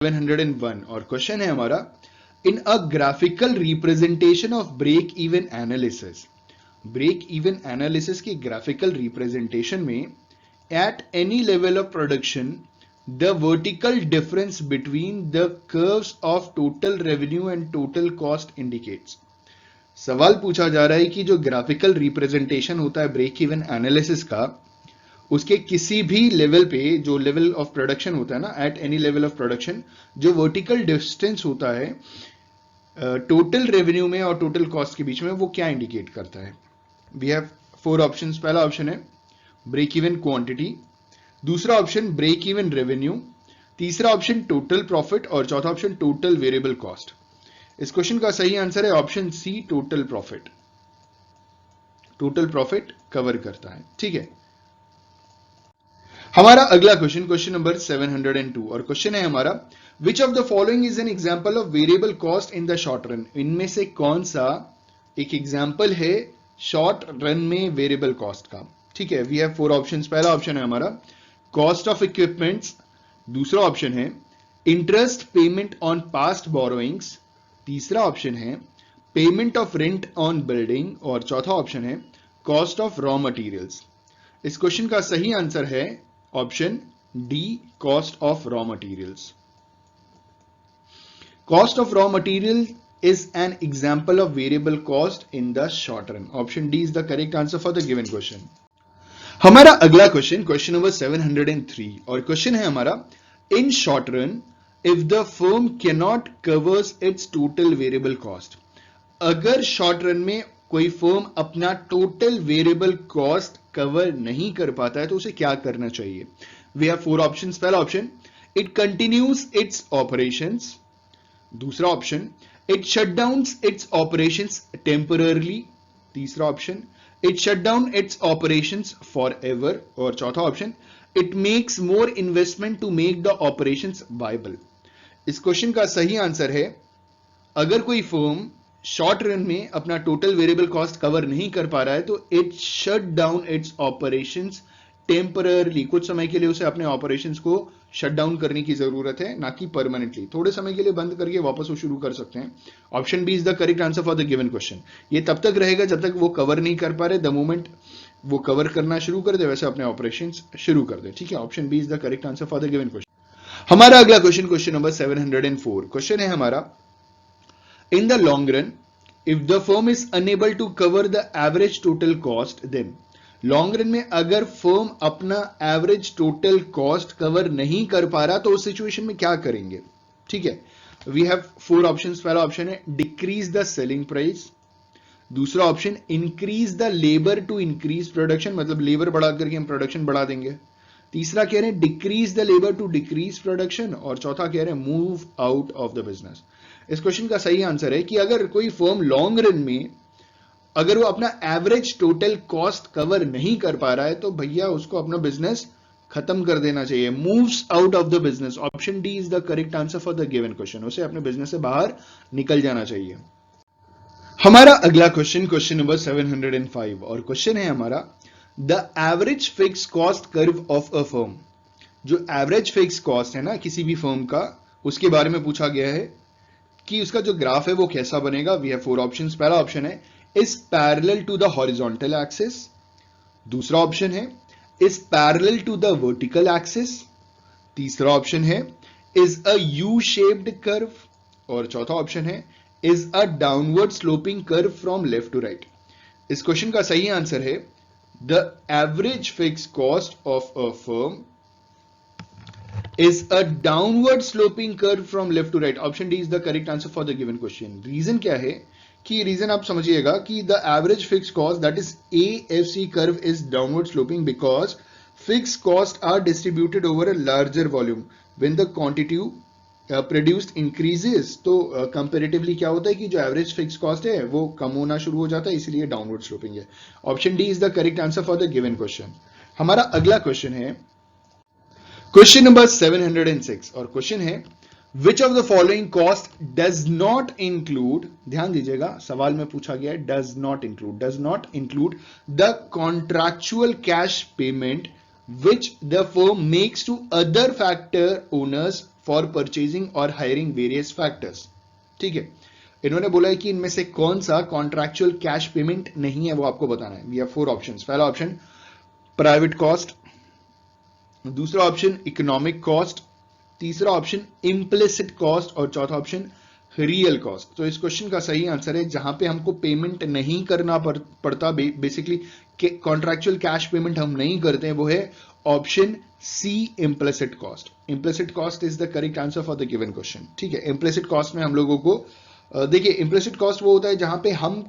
701 और क्वेश्चन है हमारा, in a graphical representation of break even analysis, break even analysis की ग्राफिकल रिप्रेजेंटेशन में at any level of production the vertical difference between the curves of total revenue and total cost indicates. सवाल पूछा जा रहा है कि जो graphical representation होता है ब्रेक इवन एनालिसिस का, उसके किसी भी लेवल पे जो लेवल ऑफ प्रोडक्शन होता है ना, eight any level of production, जो वर्टिकल डिस्टेंस होता है टोटल रेवेन्यू में और टोटल कॉस्ट के बीच में, वो क्या इंडिकेट करता है। We have 4 options. पहला ऑप्शन है ब्रेक इवन क्वांटिटी, दूसरा ऑप्शन ब्रेक इवन रेवेन्यू, तीसरा ऑप्शन टोटल प्रॉफिट और चौथा ऑप्शन टोटल वेरिएबल कॉस्ट। इस क्वेश्चन का सही आंसर है option C, total profit. Total profit cover करता है, ठीक है। हमारा अगला क्वेश्चन, क्वेश्चन नंबर 702 और क्वेश्चन है हमारा, which of the following is an example of variable cost in the short run. इनमें से कौन सा एक एग्जांपल है शॉर्ट रन में वेरिएबल कॉस्ट का, ठीक है। We have 4 options. पहला ऑप्शन है हमारा कॉस्ट ऑफ इक्विपमेंट्स, दूसरा ऑप्शन है interest payment on past borrowings, तीसरा ऑप्शन है payment of rent on building और चौथा ऑप्शन है कॉस्ट ऑफ रॉ मटेरियल्स। इस क्वेश्चन का सही आंसर है option D, cost of raw materials. Cost of raw material is an example of variable cost in the short run. Option D is the correct answer for the given question. हमारा अगला question, question number 703 और question है हमारा, in short run if the firm cannot covers its total variable cost। अगर short run में कोई firm अपना total variable cost cover नहीं कर पाता है तो उसे क्या करना चाहिए। We have 4 options. पहला option it continues its operations, दूसरा option it shut down its operations temporarily, तीसरा option it shut down its operations forever और चौथा option it makes more investment to make the operations viable. इस question का सही answer है, अगर कोई फर्म शॉर्ट रन में अपना टोटल वेरिएबल कॉस्ट कवर नहीं कर पा रहा है तो it shut down its operations temporarily, कुछ समय के लिए उसे अपने ऑपरेशंस को शट डाउन करने की जरूरत है, ना कि परमानेंटली। थोड़े समय के लिए बंद करके वापस वो शुरू कर सकते हैं। Option B is the correct answer for the given question. ये तब तक रहेगा जब तक वो कवर नहीं कर पा रहे, द मोमेंट वो कवर करना शुरू कर दे वैसे अपने ऑपरेशंस शुरू कर दे, ठीक है। Option B is the correct answer for the given question. हमारा अगला क्वेश्चन, क्वेश्चन नंबर 704, क्वेश्चन है हमारा, in the long run if the firm is unable to cover the average total cost then। Long run में अगर firm अपना average total cost cover नहीं कर पा रहा तो उस सिचुएशन में क्या करेंगे, ठीक है। We have 4 options. पहला ऑप्शन है डिक्रीज द सेलिंग प्राइस, दूसरा option increase the labour to increase production, मतलब लेबर बढ़ा करके हम प्रोडक्शन बढ़ा देंगे, तीसरा कह रहे हैं decrease the labour to decrease production और चौथा कह रहे हैं move out of the business. इस क्वेश्चन का सही आंसर है कि अगर कोई फर्म लॉन्ग रन में अगर वो अपना एवरेज टोटल कॉस्ट कवर नहीं कर पा रहा है तो भैया उसको अपना बिजनेस खत्म कर देना चाहिए, moves out of the business. Option D is the correct answer for the given question, उसे अपने बिजनेस से बाहर निकल जाना चाहिए। हमारा अगला क्वेश्चन, क्वेश्चन नंबर 705 और क्वेश्चन है हमारा, the average fix cost curve of a firm. जो एवरेज फिक्स कॉस्ट है ना किसी भी फर्म का, उसके बारे में पूछा गया है कि उसका जो ग्राफ है वो कैसा बनेगा। We have 4 options. पहला ऑप्शन है is parallel to the horizontal axis, दूसरा ऑप्शन है is parallel to the vertical axis, तीसरा ऑप्शन है is a U shaped curve और चौथा ऑप्शन है is a downward sloping curve from left to right. इस क्वेश्चन का सही आंसर है the average fix cost of a firm is a downward sloping curve from left to right। Option D is the correct answer for the given question. Reason क्या है कि reason आप समझिएगा कि the average fix cost that is AFC curve is downward sloping because fix cost are distributed over a larger volume when the quantity produced increases. तो comparatively क्या होता है कि जो एवरेज फिक्स कॉस्ट है वो कम होना शुरू हो जाता है, इसलिए डाउनवर्ड स्लोपिंग है। Option D is the correct answer for the given question. हमारा अगला क्वेश्चन है क्वेश्चन नंबर 706 और क्वेश्चन है, which of the following cost does not include, ध्यान दीजिएगा सवाल में पूछा गया है does not include the contractual cash payment which the firm makes to other factor owners for purchasing और हायरिंग वेरियस फैक्टर्स। ठीक है, इन्होंने बोला है कि इनमें से कौन सा कॉन्ट्रैक्चुअल कैश पेमेंट नहीं है, वो आपको बताना है। We have 4 options. पहला ऑप्शन प्राइवेट कॉस्ट, दूसरा ऑप्शन इकोनॉमिक कॉस्ट, तीसरा ऑप्शन इम्प्लिसिट कॉस्ट और चौथा ऑप्शन रियल कॉस्ट। तो इस क्वेश्चन का सही आंसर है जहां पे हमको पेमेंट नहीं करना पड़ता, बेसिकली कॉन्ट्रैक्चुअल कैश पेमेंट हम नहीं करते हैं, वो है option C implicit cost. Implicit cost is the correct answer for the given question. ठीक है, इम्प्लिसिट कॉस्ट में हम लोगों को देखिए, इम्प्लिसिट कॉस्ट वो होता है जहां पे हम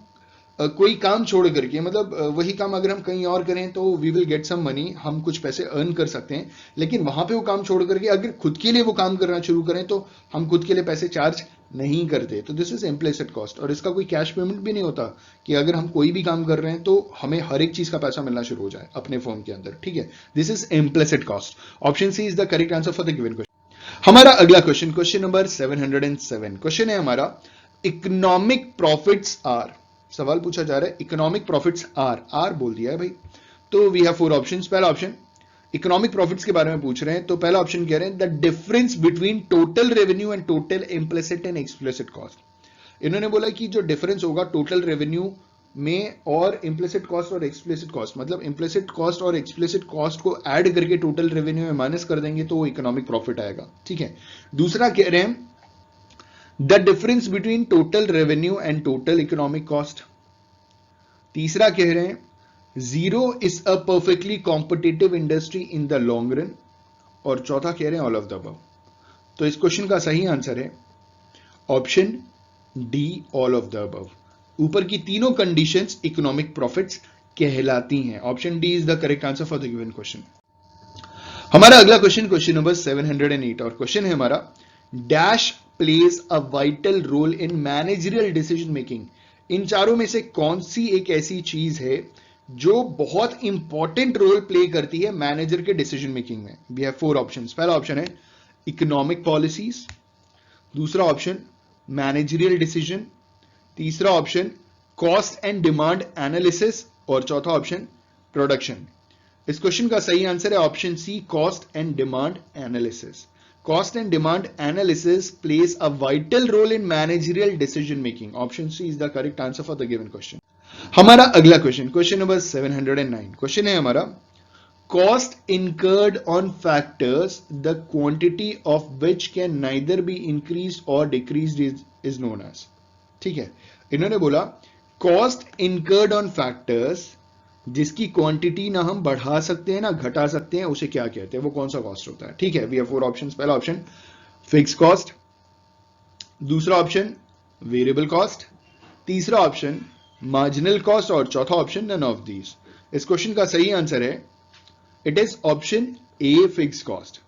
कोई काम छोड़ करके, मतलब वही काम अगर हम कहीं और करें तो we will get some money, हम कुछ पैसे अर्न कर सकते हैं, लेकिन वहां पे वो काम छोड़ करके अगर खुद के लिए वो काम करना शुरू करें तो हम खुद के लिए पैसे चार्ज नहीं करते। तो दिस इज इम्प्लिसिट कॉस्ट, और इसका कोई कैश पेमेंट भी नहीं होता कि अगर हम कोई भी काम कर रहे हैं तो हमें हर एक चीज का पैसा मिलना शुरू हो जाए अपने फोन के अंदर। ठीक है, this is implicit cost. Option C is the correct answer for the given question. हमारा अगला क्वेश्चन, क्वेश्चन नंबर 707, क्वेश्चन है हमारा इकोनॉमिक प्रॉफिट्स आर। सवाल पूछा जा रहा है इकोनॉमिक प्रॉफिट्स आर बोल दिया है भाई। तो वी हैव 4 ऑप्शंस। पहला ऑप्शन इकोनॉमिक प्रॉफिट्स के बारे में पूछ रहे हैं, तो पहला ऑप्शन कह रहे हैं the difference between total revenue and total implicit and explicit cost. इन्होंने बोला कि जो डिफरेंस होगा टोटल रेवेन्यू में और इम्प्लिसिट कॉस्ट और एक्सप्लिसिट कॉस्ट, मतलब इम्प्लिसिट कॉस्ट और एक्सप्लिसिट कॉस्ट को ऐड करके टोटल रेवेन्यू में माइनस कर देंगे तो वो इकोनॉमिक प्रॉफिट आएगा। ठीक है, दूसरा कह रहे हैं the difference between total revenue and total economic cost. तीसरा कह रहे हैं zero is a perfectly competitive industry in the long run, और चौथा कह रहे हैं ऑल ऑफ द अबव। तो इस क्वेश्चन का सही आंसर है option D, all of the above. ऊपर की तीनों कंडीशंस इकोनॉमिक प्रॉफिट्स कहलाती हैं। Option D is the correct answer for the given question. हमारा अगला क्वेश्चन, क्वेश्चन नंबर 708, और क्वेश्चन है हमारा dash plays a vital role in managerial decision making. इन चारों में से कौन सी एक ऐसी चीज है जो बहुत इंपॉर्टेंट रोल प्ले करती है मैनेजर के डिसीजन मेकिंग में। We have 4 options. पहला ऑप्शन है इकोनॉमिक पॉलिसीज, दूसरा ऑप्शन मैनेजरियल डिसीजन, तीसरा option cost and demand analysis और चौथा ऑप्शन प्रोडक्शन। इस क्वेश्चन का सही आंसर है option C, cost and demand analysis. Cost and demand analysis plays a vital role in managerial decision making. Option C is the correct answer for the given question. हमारा अगला question, question number 709, question है हमारा cost incurred on factors the quantity of which can neither be increased or decreased is known as. ठीक है, इन्होंने बोला cost incurred on factors जिसकी quantity ना हम बढ़ा सकते हैं ना घटा सकते हैं, उसे क्या कहते हैं, वो कौन सा कॉस्ट होता है। ठीक है, वी हैव 4 ऑप्शंस। पहला ऑप्शन फिक्स कॉस्ट, दूसरा ऑप्शन वेरिएबल कॉस्ट, तीसरा ऑप्शन मार्जिनल कॉस्ट और चौथा ऑप्शन नन ऑफ दीज। इस क्वेश्चन का सही आंसर है it is option A, fix cost.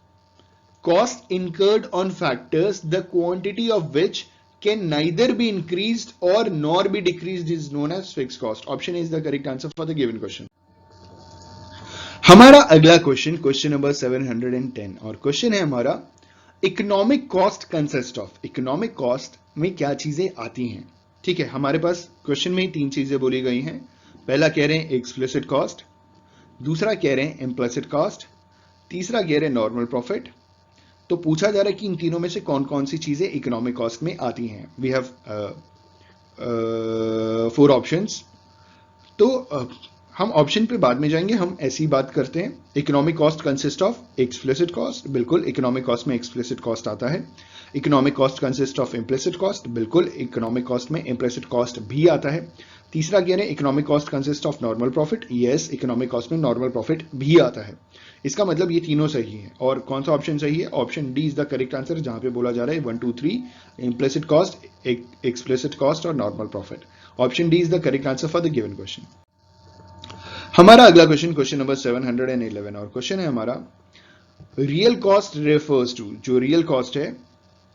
Cost incurred on factors the quantity of which can neither be increased or nor be decreased is known as fixed cost. Option is the correct answer for the given question. हमारा अगला question, question number 710, और question है हमारा economic cost consist of. Economic cost में क्या चीजें आती हैं। ठीक है, हमारे पास क्वेश्चन में ही 3 चीजें बोली गई हैं। पहला कह रहे हैं एक्सप्लिसिट कॉस्ट, दूसरा कह रहे हैं इम्प्लिसिट कॉस्ट, तीसरा कह रहे हैं नॉर्मल प्रॉफिट। तो पूछा जा रहा है कि इन तीनों में से कौन कौन सी चीजें इकोनॉमिक कॉस्ट में आती हैं। We have 4 options. तो हम ऑप्शन पे बाद में जाएंगे, हम ऐसी बात करते हैं। Economic cost consist of explicit cost, बिल्कुल इकोनॉमिक कॉस्ट में एक्सप्लिसिट कॉस्ट आता है। Economic cost consist of implicit cost, बिल्कुल इकोनॉमिक कॉस्ट में इम्प्लिसिट कॉस्ट भी आता है। तीसरा कह रहे हैं economic cost consist of normal profit, yes economic cost में नॉर्मल प्रॉफिट भी आता है। इसका मतलब ये तीनों सही है। और कौन सा ऑप्शन सही है, option D is the correct answer, जहां पे बोला जा रहा है 1 2 3 इम्प्लिसिट कॉस्ट, एक्सप्लिसिट कॉस्ट और normal profit. Option D is the correct answer for the given question. हमारा अगला क्वेश्चन, क्वेश्चन नंबर 711, और क्वेश्चन है हमारा रियल कॉस्ट रेफर्स टू। जो रियल कॉस्ट है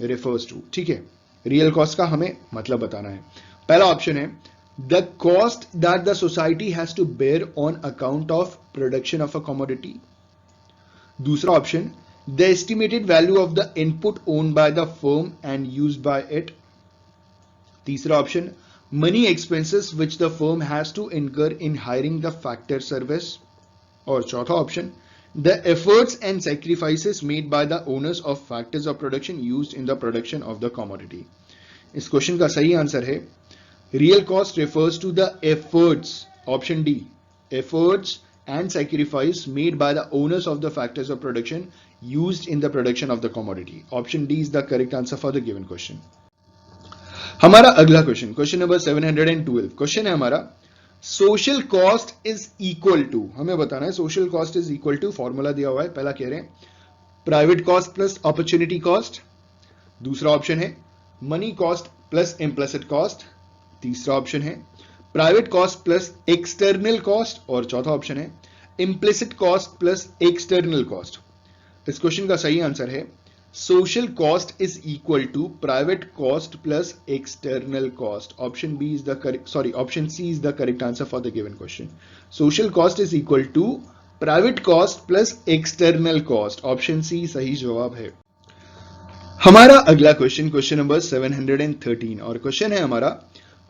रेफर्स टू, ठीक है, रियल कॉस्ट का हमें मतलब बताना है। पहला ऑप्शन है the cost that the society has to bear on account of production of a commodity. दूसरा option the estimated value of the input owned by the firm and used by it. तीसरा option money expenses which the firm has to incur in hiring the factor service. और चौथा option The efforts and sacrifices made by the owners of factors of production used in the production of the commodity. इस question का सही answer है real cost refers to the efforts, option D, efforts and sacrifice made by the owners of the factors of production used in the production of the commodity. Option D is the correct answer for the given question. हमारा अगला question, question number 712, question है हमारा social cost is equal to, हमें बताना है social cost is equal to, formula दिया हुआ है, पहला कह रहे हैं private cost plus opportunity cost, दूसरा ऑप्शन है money cost plus implicit cost, तीसरा ऑप्शन है private cost plus external cost, और चौथा ऑप्शन है implicit cost plus external cost. इस क्वेश्चन का सही आंसर है social cost is equal to private cost plus external cost. Option B is the correct, option C is the correct answer for the given question. Social cost is equal to private cost plus external cost. Option C सही जवाब है. हमारा अगला question, question number 713, और question है हमारा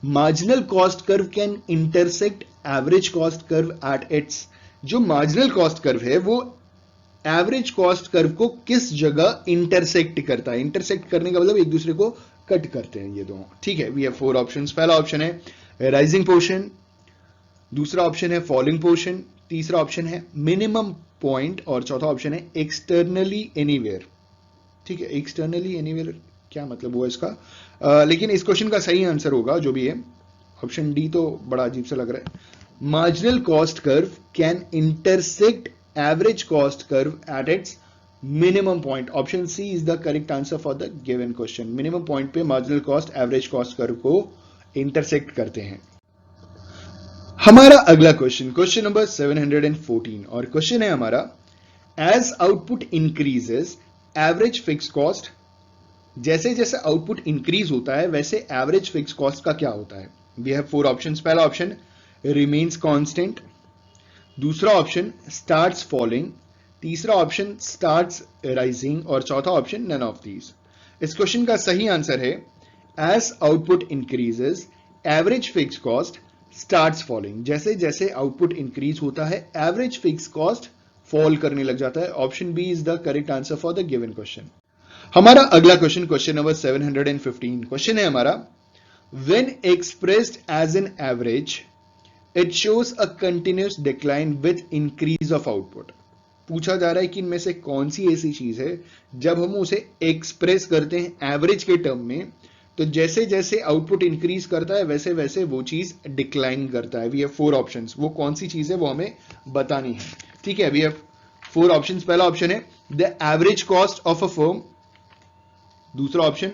marginal cost curve can intersect average cost curve at its. जो marginal cost curve है वो एवरेज कॉस्ट कर्व को किस जगह इंटरसेक्ट करता है. इंटरसेक्ट करने का मतलब एक दूसरे को कट करते हैं ये दोनों. ठीक है, वी हैव 4 ऑप्शंस. पहला ऑप्शन है राइजिंग पोर्शन, दूसरा ऑप्शन है फॉलिंग पोर्शन, तीसरा ऑप्शन है मिनिमम पॉइंट, और चौथा ऑप्शन है एक्सटर्नली एनीवेयर. ठीक है, एक्सटर्नली एनीवेयर क्या मतलब हुआ इसका, लेकिन इस क्वेश्चन का सही आंसर होगा जो भी है ऑप्शन डी. तो बड़ा अजीब सा लग रहा है. Marginal cost curve can intersect average cost curve at its minimum point. Option C is the correct answer for the given question. Minimum point पे marginal cost average cost curve को intersect करते हैं. हमारा अगला क्वेश्चन, क्वेश्चन नंबर 714, और question है हमारा as output increases average fixed cost, जैसे जैसे आउटपुट इंक्रीज होता है वैसे एवरेज फिक्स कॉस्ट का क्या होता है. We have 4 options. पहला ऑप्शन रिमेन्स कांस्टेंट, दूसरा ऑप्शन स्टार्ट्स फॉलिंग, तीसरा ऑप्शन स्टार्ट्स राइजिंग, और चौथा ऑप्शन नन ऑफ दीज. इस क्वेश्चन का सही आंसर है as output increases average fix cost starts falling. जैसे जैसे आउटपुट इंक्रीज होता है एवरेज फिक्स कॉस्ट फॉल करने लग जाता है. Option B is the correct answer for the given question. हमारा अगला क्वेश्चन, क्वेश्चन नंबर 715, क्वेश्चन है हमारा when expressed as an average it shows a continuous decline with increase of output. पूछा जा रहा है कि इनमें से कौन सी ऐसी चीज है जब हम उसे एक्सप्रेस करते हैं एवरेज के टर्म में तो जैसे जैसे आउटपुट इंक्रीज करता है वैसे वैसे वो चीज डिक्लाइन करता है. We have 4 options. वो कौन सी चीज है वो हमें बतानी है. ठीक है, वी हैव 4 ऑप्शंस. पहला ऑप्शन है the average cost of a firm, दूसरा option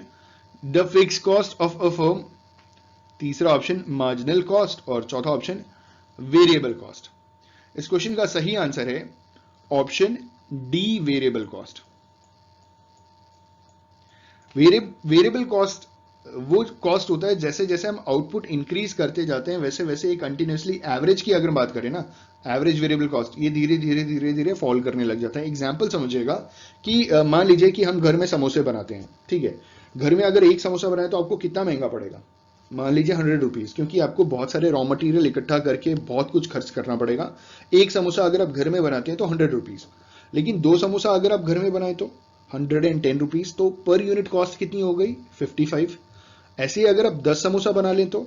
the fix cost of a firm, तीसरा ऑप्शन मार्जिनल कॉस्ट, और चौथा ऑप्शन वेरिएबल कॉस्ट. इस क्वेश्चन का सही आंसर है option D variable cost. Variable cost वो कॉस्ट होता है जैसे जैसे हम आउटपुट इंक्रीज करते जाते हैं वैसे वैसे ये कंटिन्यूसली एवरेज की अगर बात करें ना, एवरेज वेरिएबल कॉस्ट ये धीरे धीरे धीरे धीरे फॉल करने लग जाता है. एग्जांपल समझिएगा कि मान लीजिए कि हम घर में समोसे बनाते हैं. ठीक है, घर में अगर एक समोसा बनाए तो आपको कितना महंगा पड़ेगा. मान लीजिए 100 रुपीज, क्योंकि आपको बहुत सारे रॉ मटेरियल इकट्ठा करके बहुत कुछ खर्च करना पड़ेगा. एक समोसा अगर आप घर में बनाते हैं तो 100 रुपीज, लेकिन 2 समोसा अगर आप घर में बनाए तो 110 रुपीज. तो पर यूनिट कॉस्ट कितनी हो गई 55. ऐसे ही अगर आप 10 समोसा बना लें तो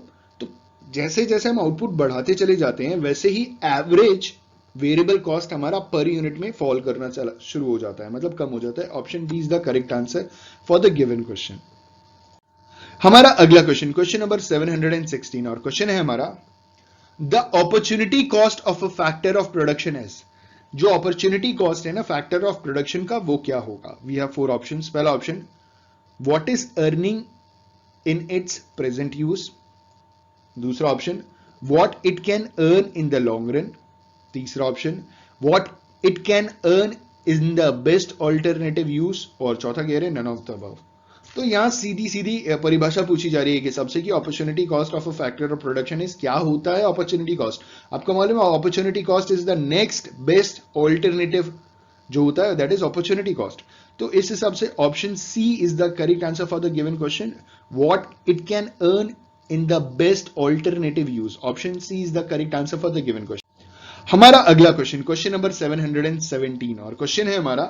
जैसे जैसे हम आउटपुट बढ़ाते चले जाते हैं वैसे ही एवरेज वेरिएबल कॉस्ट हमारा पर यूनिट में फॉल करना शुरू हो जाता है, मतलब कम हो जाता है. Option D is the correct answer for the given question. हमारा अगला क्वेश्चन, क्वेश्चन नंबर 716, और क्वेश्चन है हमारा the opportunity cost of a factor of production is. जो अपॉर्चुनिटी कॉस्ट है ना फैक्टर ऑफ प्रोडक्शन का वो क्या होगा. We have 4 options. पहला option what is earning in its present use, दूसरा option what it can earn in the long run, तीसरा option what it can earn in the best alternative use, और चौथा कह रहे हैं नन ऑफ द अबव. तो यहां सीधी सीधी परिभाषा पूछी जा रही है कि सबसे कि opportunity cost of a factor of production is क्या होता है. अपॉर्चुनिटी कॉस्ट आपको मालूम है, opportunity cost is the next best alternative जो होता है दैट इज अपॉर्चुनिटी कॉस्ट. तो इस हिसाब से option C is the correct answer for the given question. What it can earn in the best alternative use. Option C is the correct answer for the given question. हमारा अगला question, question number 717, और question है हमारा,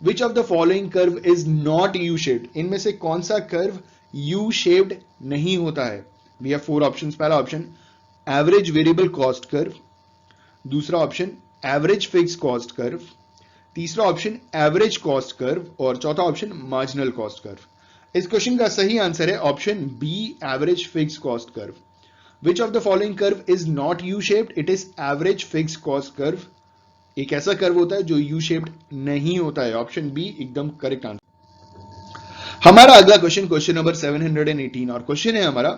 which of the following curve is not U shaped? इनमें से कौन सा curve U shaped नहीं होता है? We have 4 options. पहला option average variable cost curve, दूसरा option average fix cost curve, तीसरा ऑप्शन एवरेज कॉस्ट कर्व, और चौथा ऑप्शन मार्जिनल कॉस्ट कर्व. इस क्वेश्चन का सही आंसर है option B, average fix cost curve. Which of the following curve is not U shaped? It is average fix cost curve. एक ऐसा curve होता है जो यू शेप्ड नहीं होता है. ऑप्शन बी एकदम करेक्ट आंसर. हमारा अगला क्वेश्चन, क्वेश्चन नंबर 718, और क्वेश्चन है हमारा,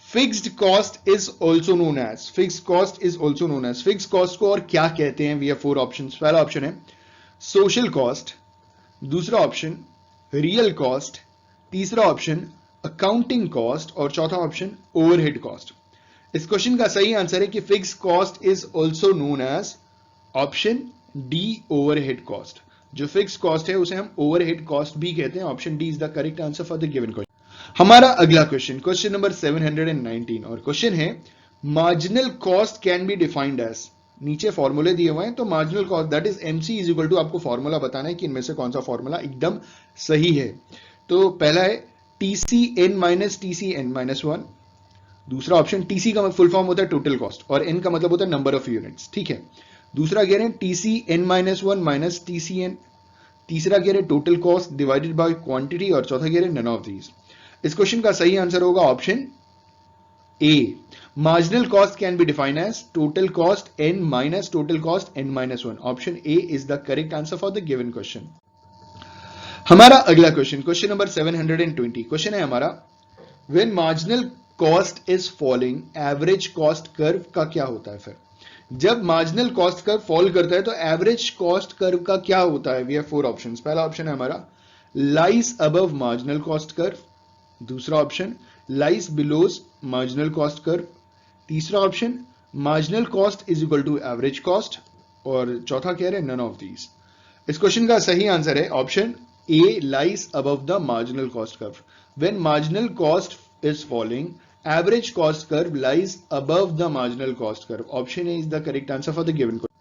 fixed cost is also known as. Fixed cost is also known as. Fixed cost को और क्या कहते हैं? We have 4 options. पहला ऑप्शन है सोशल कॉस्ट, दूसरा ऑप्शन रियल कॉस्ट, तीसरा ऑप्शन अकाउंटिंग कॉस्ट, और चौथा ऑप्शन ओवरहेड कॉस्ट. इस क्वेश्चन का सही आंसर है कि fixed cost is also known as option D, overhead cost. जो फिक्स्ड कॉस्ट है उसे हम ओवरहेड कॉस्ट भी कहते हैं. Option D is the correct answer for the given question. हमारा अगला क्वेश्चन, क्वेश्चन नंबर 719, और क्वेश्चन है, marginal cost can be defined as. नीचे फॉर्मूले दिए हुए हैं, तो marginal cost that is MC is equal to, आपको फॉर्मूला बताना है कि इनमें से कौन सा फॉर्मूला एकदम सही है. तो पहला है TC N minus TC N minus 1, दूसरा ऑप्शन टीसी का फुल फॉर्म होता है टोटल कॉस्ट, और एन का मतलब होता है नंबर ऑफ यूनिट्स. ठीक है. दूसरा कह रहे हैं TC N minus 1 minus TC N, तीसरा कह रहे हैं total cost divided by quantity, और चौथा कह रहे हैं नन ऑफ दीज. इस क्वेश्चन का सही आंसर होगा option A, marginal cost can be defined as total cost N minus total cost N minus 1. Option A is the correct answer for the given question. हमारा अगला question, question number 720, question है हमारा, when marginal cost is falling average cost curve का क्या होता है? फिर जब मार्जिनल कॉस्ट कर्व फॉल करता है तो एवरेज कॉस्ट कर्व का क्या होता है? We have 4 options. पहला ऑप्शन है हमारा lies above marginal cost curve, दूसरा option lies below marginal cost curve, तीसरा option marginal cost is equal to average cost, और चौथा कह रहे हैं नन ऑफ दीज. इस क्वेश्चन का सही आंसर है option A, lies above the marginal cost curve. When marginal cost is falling, average cost curve lies above the marginal cost curve. Option A is the correct answer for the given question.